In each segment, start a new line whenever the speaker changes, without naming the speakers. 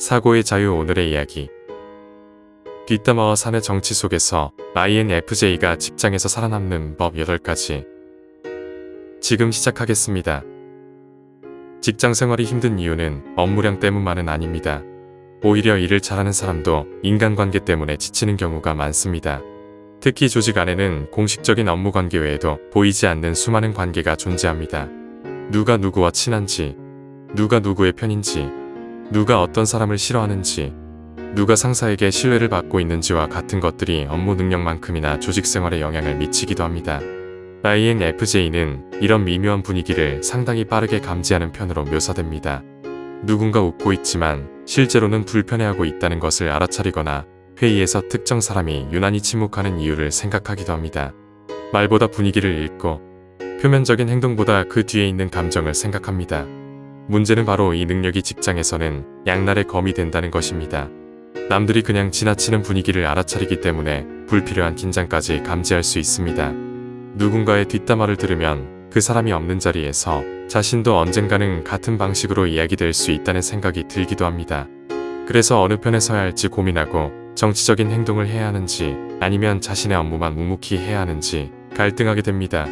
사고의 자유. 오늘의 이야기. 뒷담화와 사내 정치 속에서 INFJ가 직장에서 살아남는 법 8가지. 지금 시작하겠습니다. 직장 생활이 힘든 이유는 업무량 때문만은 아닙니다. 오히려 일을 잘하는 사람도 인간관계 때문에 지치는 경우가 많습니다. 특히 조직 안에는 공식적인 업무 관계 외에도 보이지 않는 수많은 관계가 존재합니다. 누가 누구와 친한지, 누가 누구의 편인지, 누가 어떤 사람을 싫어하는지, 누가 상사에게 신뢰를 받고 있는지와 같은 것들이 업무 능력만큼이나 조직 생활에 영향을 미치기도 합니다. INFJ는 이런 미묘한 분위기를 상당히 빠르게 감지하는 편으로 묘사됩니다. 누군가 웃고 있지만 실제로는 불편해하고 있다는 것을 알아차리거나 회의에서 특정 사람이 유난히 침묵하는 이유를 생각하기도 합니다. 말보다 분위기를 읽고 표면적인 행동보다 그 뒤에 있는 감정을 생각합니다. 문제는 바로 이 능력이 직장에서는 양날의 검이 된다는 것입니다. 남들이 그냥 지나치는 분위기를 알아차리기 때문에 불필요한 긴장까지 감지할 수 있습니다. 누군가의 뒷담화를 들으면 그 사람이 없는 자리에서 자신도 언젠가는 같은 방식으로 이야기될 수 있다는 생각이 들기도 합니다. 그래서 어느 편에 서야 할지 고민하고 정치적인 행동을 해야 하는지 아니면 자신의 업무만 묵묵히 해야 하는지 갈등하게 됩니다.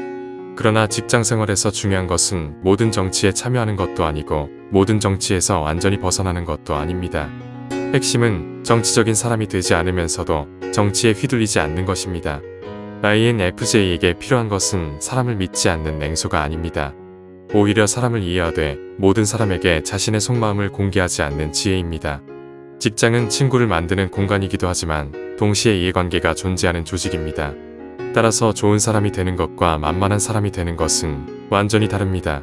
그러나 직장 생활에서 중요한 것은 모든 정치에 참여하는 것도 아니고 모든 정치에서 완전히 벗어나는 것도 아닙니다. 핵심은 정치적인 사람이 되지 않으면서도 정치에 휘둘리지 않는 것입니다. INFJ에게 필요한 것은 사람을 믿지 않는 냉소가 아닙니다. 오히려 사람을 이해하되 모든 사람에게 자신의 속마음을 공개하지 않는 지혜입니다. 직장은 친구를 만드는 공간이기도 하지만 동시에 이해관계가 존재하는 조직입니다. 따라서 좋은 사람이 되는 것과 만만한 사람이 되는 것은 완전히 다릅니다.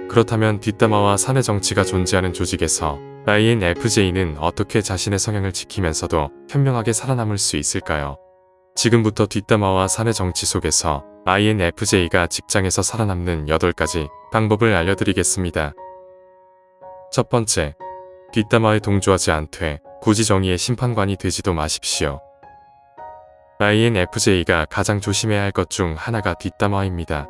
그렇다면 뒷담화와 사내 정치가 존재하는 조직에서 INFJ는 어떻게 자신의 성향을 지키면서도 현명하게 살아남을 수 있을까요? 지금부터 뒷담화와 사내 정치 속에서 INFJ가 직장에서 살아남는 8가지 방법을 알려드리겠습니다. 첫 번째, 뒷담화에 동조하지 않되 굳이 정의의 심판관이 되지도 마십시오. INFJ가 가장 조심해야 할 것 중 하나가 뒷담화입니다.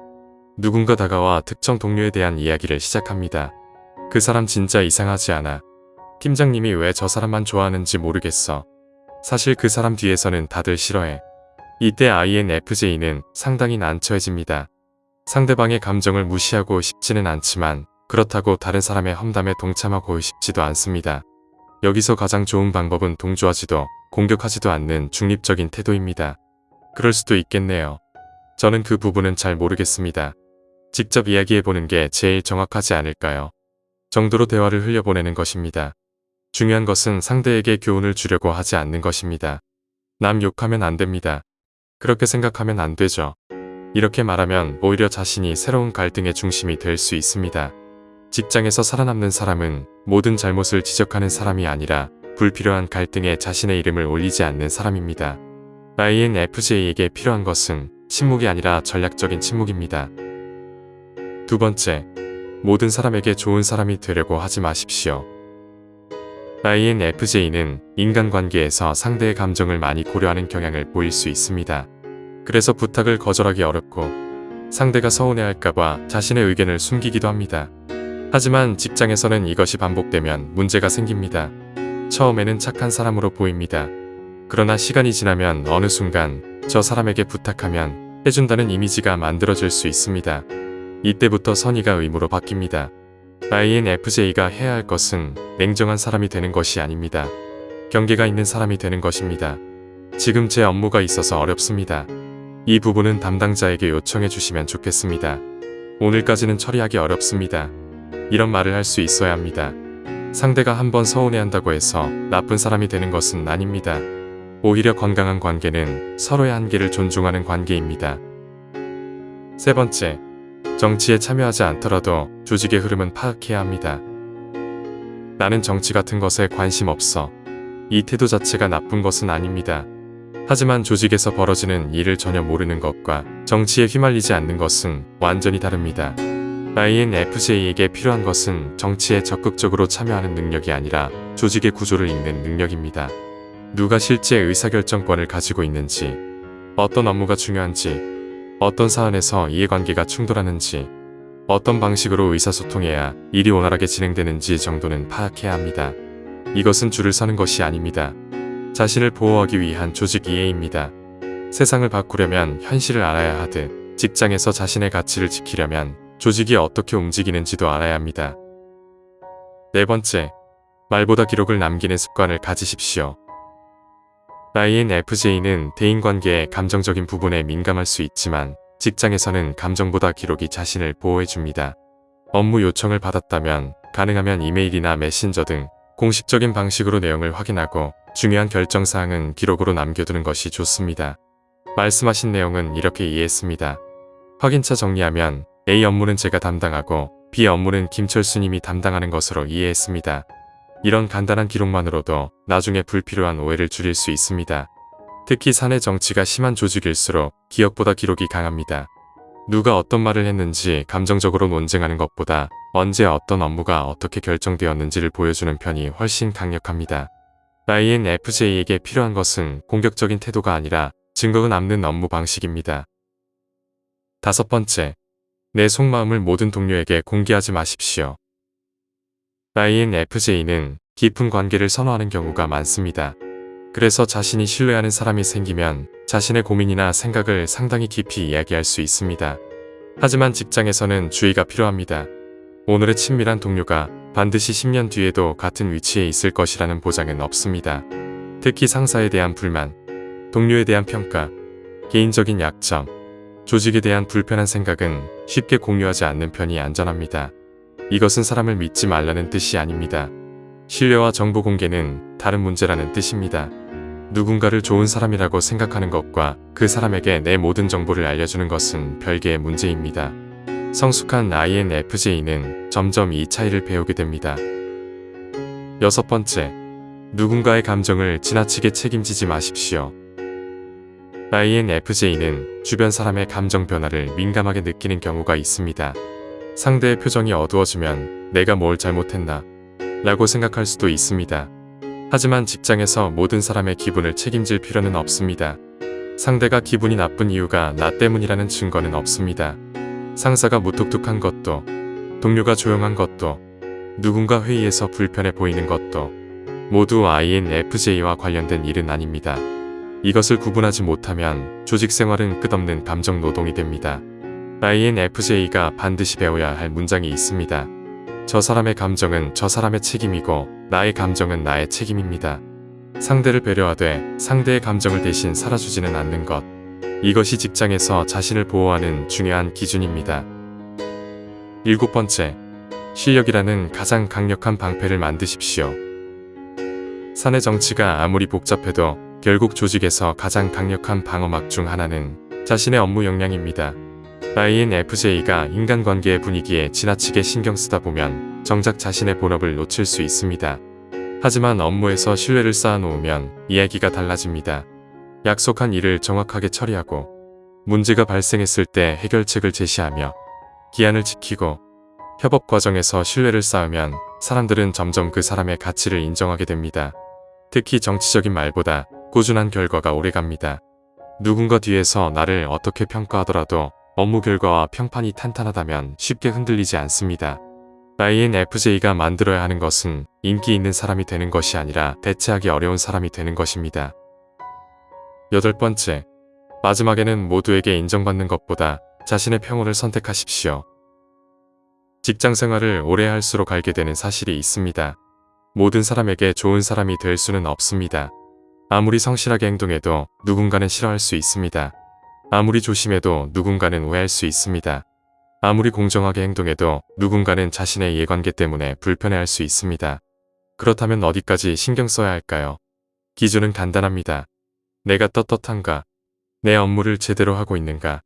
누군가 다가와 특정 동료에 대한 이야기를 시작합니다. 그 사람 진짜 이상하지 않아. 팀장님이 왜 저 사람만 좋아하는지 모르겠어. 사실 그 사람 뒤에서는 다들 싫어해. 이때 INFJ는 상당히 난처해집니다. 상대방의 감정을 무시하고 싶지는 않지만 그렇다고 다른 사람의 험담에 동참하고 싶지도 않습니다. 여기서 가장 좋은 방법은 동조하지도 공격하지도 않는 중립적인 태도입니다. 그럴 수도 있겠네요. 저는 그 부분은 잘 모르겠습니다. 직접 이야기해보는 게 제일 정확하지 않을까요? 정도로 대화를 흘려보내는 것입니다. 중요한 것은 상대에게 교훈을 주려고 하지 않는 것입니다. 남 욕하면 안 됩니다. 그렇게 생각하면 안 되죠. 이렇게 말하면 오히려 자신이 새로운 갈등의 중심이 될 수 있습니다. 직장에서 살아남는 사람은 모든 잘못을 지적하는 사람이 아니라 불필요한 갈등에 자신의 이름을 올리지 않는 사람입니다. INFJ에게 필요한 것은 침묵이 아니라 전략적인 침묵입니다. 두 번째, 모든 사람에게 좋은 사람이 되려고 하지 마십시오. INFJ는 인간관계에서 상대의 감정을 많이 고려하는 경향을 보일 수 있습니다. 그래서 부탁을 거절하기 어렵고 상대가 서운해할까봐 자신의 의견을 숨기기도 합니다. 하지만 직장에서는 이것이 반복되면 문제가 생깁니다. 처음에는 착한 사람으로 보입니다. 그러나 시간이 지나면 어느 순간 저 사람에게 부탁하면 해준다는 이미지가 만들어질 수 있습니다. 이때부터 선의가 의무로 바뀝니다. INFJ가 해야 할 것은 냉정한 사람이 되는 것이 아닙니다. 경계가 있는 사람이 되는 것입니다. 지금 제 업무가 있어서 어렵습니다. 이 부분은 담당자에게 요청해 주시면 좋겠습니다. 오늘까지는 처리하기 어렵습니다. 이런 말을 할 수 있어야 합니다. 상대가 한번 서운해한다고 해서 나쁜 사람이 되는 것은 아닙니다. 오히려 건강한 관계는 서로의 한계를 존중하는 관계입니다. 세 번째, 정치에 참여하지 않더라도 조직의 흐름은 파악해야 합니다. 나는 정치 같은 것에 관심 없어. 이 태도 자체가 나쁜 것은 아닙니다. 하지만 조직에서 벌어지는 일을 전혀 모르는 것과 정치에 휘말리지 않는 것은 완전히 다릅니다. INFJ에게 필요한 것은 정치에 적극적으로 참여하는 능력이 아니라 조직의 구조를 읽는 능력입니다. 누가 실제 의사결정권을 가지고 있는지, 어떤 업무가 중요한지, 어떤 사안에서 이해관계가 충돌하는지, 어떤 방식으로 의사소통해야 일이 원활하게 진행되는지 정도는 파악해야 합니다. 이것은 줄을 서는 것이 아닙니다. 자신을 보호하기 위한 조직 이해입니다. 세상을 바꾸려면 현실을 알아야 하듯 직장에서 자신의 가치를 지키려면 조직이 어떻게 움직이는지도 알아야 합니다. 네 번째, 말보다 기록을 남기는 습관을 가지십시오. INFJ는 대인관계의 감정적인 부분에 민감할 수 있지만 직장에서는 감정보다 기록이 자신을 보호해줍니다. 업무 요청을 받았다면 가능하면 이메일이나 메신저 등 공식적인 방식으로 내용을 확인하고 중요한 결정사항은 기록으로 남겨두는 것이 좋습니다. 말씀하신 내용은 이렇게 이해했습니다. 확인차 정리하면 A 업무는 제가 담당하고 B 업무는 김철수님이 담당하는 것으로 이해했습니다. 이런 간단한 기록만으로도 나중에 불필요한 오해를 줄일 수 있습니다. 특히 사내 정치가 심한 조직일수록 기억보다 기록이 강합니다. 누가 어떤 말을 했는지 감정적으로 논쟁하는 것보다 언제 어떤 업무가 어떻게 결정되었는지를 보여주는 편이 훨씬 강력합니다. INFJ에게 필요한 것은 공격적인 태도가 아니라 증거가 남는 업무 방식입니다. 다섯 번째, 내 속마음을 모든 동료에게 공개하지 마십시오. INFJ는 깊은 관계를 선호하는 경우가 많습니다. 그래서 자신이 신뢰하는 사람이 생기면 자신의 고민이나 생각을 상당히 깊이 이야기할 수 있습니다. 하지만 직장에서는 주의가 필요합니다. 오늘의 친밀한 동료가 반드시 10년 뒤에도 같은 위치에 있을 것이라는 보장은 없습니다. 특히 상사에 대한 불만, 동료에 대한 평가, 개인적인 약점, 조직에 대한 불편한 생각은 쉽게 공유하지 않는 편이 안전합니다. 이것은 사람을 믿지 말라는 뜻이 아닙니다. 신뢰와 정보 공개는 다른 문제라는 뜻입니다. 누군가를 좋은 사람이라고 생각하는 것과 그 사람에게 내 모든 정보를 알려주는 것은 별개의 문제입니다. 성숙한 INFJ는 점점 이 차이를 배우게 됩니다. 여섯 번째, 누군가의 감정을 지나치게 책임지지 마십시오. INFJ는 주변 사람의 감정 변화를 민감하게 느끼는 경우가 있습니다. 상대의 표정이 어두워지면 내가 뭘 잘못했나 라고 생각할 수도 있습니다. 하지만 직장에서 모든 사람의 기분을 책임질 필요는 없습니다. 상대가 기분이 나쁜 이유가 나 때문이라는 증거는 없습니다. 상사가 무뚝뚝한 것도, 동료가 조용한 것도, 누군가 회의에서 불편해 보이는 것도 모두 INFJ와 관련된 일은 아닙니다. 이것을 구분하지 못하면 조직 생활은 끝없는 감정 노동이 됩니다. INFJ가 반드시 배워야 할 문장이 있습니다. 저 사람의 감정은 저 사람의 책임이고 나의 감정은 나의 책임입니다. 상대를 배려하되 상대의 감정을 대신 살아주지는 않는 것. 이것이 직장에서 자신을 보호하는 중요한 기준입니다. 일곱 번째, 실력이라는 가장 강력한 방패를 만드십시오. 사내 정치가 아무리 복잡해도 결국 조직에서 가장 강력한 방어막 중 하나는 자신의 업무 역량입니다. INFJ가 인간관계의 분위기에 지나치게 신경 쓰다 보면 정작 자신의 본업을 놓칠 수 있습니다. 하지만 업무에서 신뢰를 쌓아놓으면 이야기가 달라집니다. 약속한 일을 정확하게 처리하고 문제가 발생했을 때 해결책을 제시하며 기한을 지키고 협업 과정에서 신뢰를 쌓으면 사람들은 점점 그 사람의 가치를 인정하게 됩니다. 특히 정치적인 말보다 꾸준한 결과가 오래갑니다. 누군가 뒤에서 나를 어떻게 평가하더라도 업무 결과와 평판이 탄탄하다면 쉽게 흔들리지 않습니다. INFJ가 만들어야 하는 것은 인기 있는 사람이 되는 것이 아니라 대체하기 어려운 사람이 되는 것입니다. 여덟 번째, 마지막에는 모두에게 인정받는 것보다 자신의 평온을 선택하십시오. 직장 생활을 오래 할수록 알게 되는 사실이 있습니다. 모든 사람에게 좋은 사람이 될 수는 없습니다. 아무리 성실하게 행동해도 누군가는 싫어할 수 있습니다. 아무리 조심해도 누군가는 오해할 수 있습니다. 아무리 공정하게 행동해도 누군가는 자신의 이해관계 때문에 불편해할 수 있습니다. 그렇다면 어디까지 신경 써야 할까요? 기준은 간단합니다. 내가 떳떳한가? 내 업무를 제대로 하고 있는가?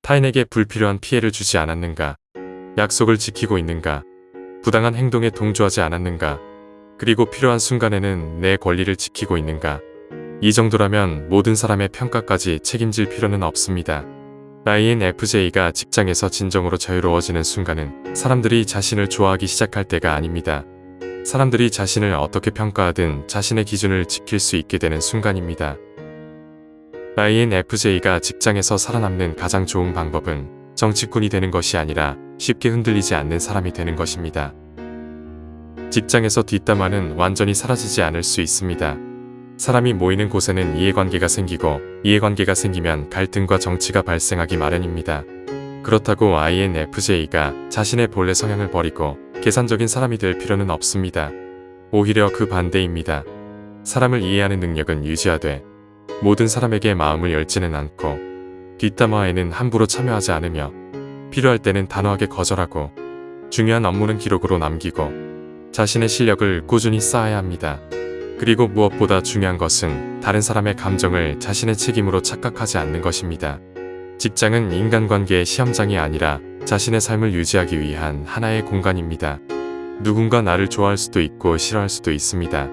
타인에게 불필요한 피해를 주지 않았는가? 약속을 지키고 있는가? 부당한 행동에 동조하지 않았는가? 그리고 필요한 순간에는 내 권리를 지키고 있는가? 이 정도라면 모든 사람의 평가까지 책임질 필요는 없습니다. INFJ가 직장에서 진정으로 자유로워지는 순간은 사람들이 자신을 좋아하기 시작할 때가 아닙니다. 사람들이 자신을 어떻게 평가하든 자신의 기준을 지킬 수 있게 되는 순간입니다. INFJ가 직장에서 살아남는 가장 좋은 방법은 정치꾼이 되는 것이 아니라 쉽게 흔들리지 않는 사람이 되는 것입니다. 직장에서 뒷담화는 완전히 사라지지 않을 수 있습니다. 사람이 모이는 곳에는 이해관계가 생기고 이해관계가 생기면 갈등과 정치가 발생하기 마련입니다. 그렇다고 INFJ가 자신의 본래 성향을 버리고 계산적인 사람이 될 필요는 없습니다. 오히려 그 반대입니다. 사람을 이해하는 능력은 유지하되 모든 사람에게 마음을 열지는 않고 뒷담화에는 함부로 참여하지 않으며 필요할 때는 단호하게 거절하고 중요한 업무는 기록으로 남기고 자신의 실력을 꾸준히 쌓아야 합니다. 그리고 무엇보다 중요한 것은 다른 사람의 감정을 자신의 책임으로 착각하지 않는 것입니다. 직장은 인간관계의 시험장이 아니라 자신의 삶을 유지하기 위한 하나의 공간입니다. 누군가 나를 좋아할 수도 있고 싫어할 수도 있습니다.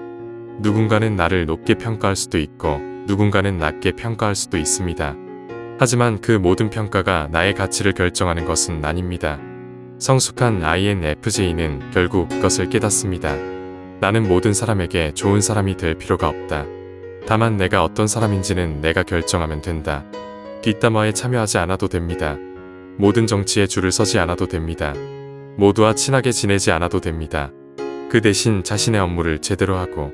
누군가는 나를 높게 평가할 수도 있고 누군가는 낮게 평가할 수도 있습니다. 하지만 그 모든 평가가 나의 가치를 결정하는 것은 아닙니다. 성숙한 INFJ는 결국 그것을 깨닫습니다. 나는 모든 사람에게 좋은 사람이 될 필요가 없다. 다만 내가 어떤 사람인지는 내가 결정하면 된다. 뒷담화에 참여하지 않아도 됩니다. 모든 정치에 줄을 서지 않아도 됩니다. 모두와 친하게 지내지 않아도 됩니다. 그 대신 자신의 업무를 제대로 하고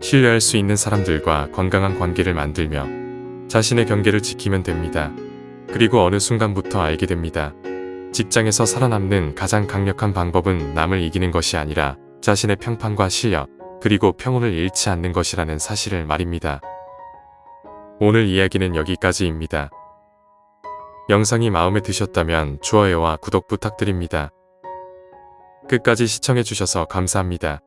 신뢰할 수 있는 사람들과 건강한 관계를 만들며 자신의 경계를 지키면 됩니다. 그리고 어느 순간부터 알게 됩니다. 직장에서 살아남는 가장 강력한 방법은 남을 이기는 것이 아니라 자신의 평판과 실력, 그리고 평온을 잃지 않는 것이라는 사실을 말입니다. 오늘 이야기는 여기까지입니다. 영상이 마음에 드셨다면 좋아요와 구독 부탁드립니다. 끝까지 시청해주셔서 감사합니다.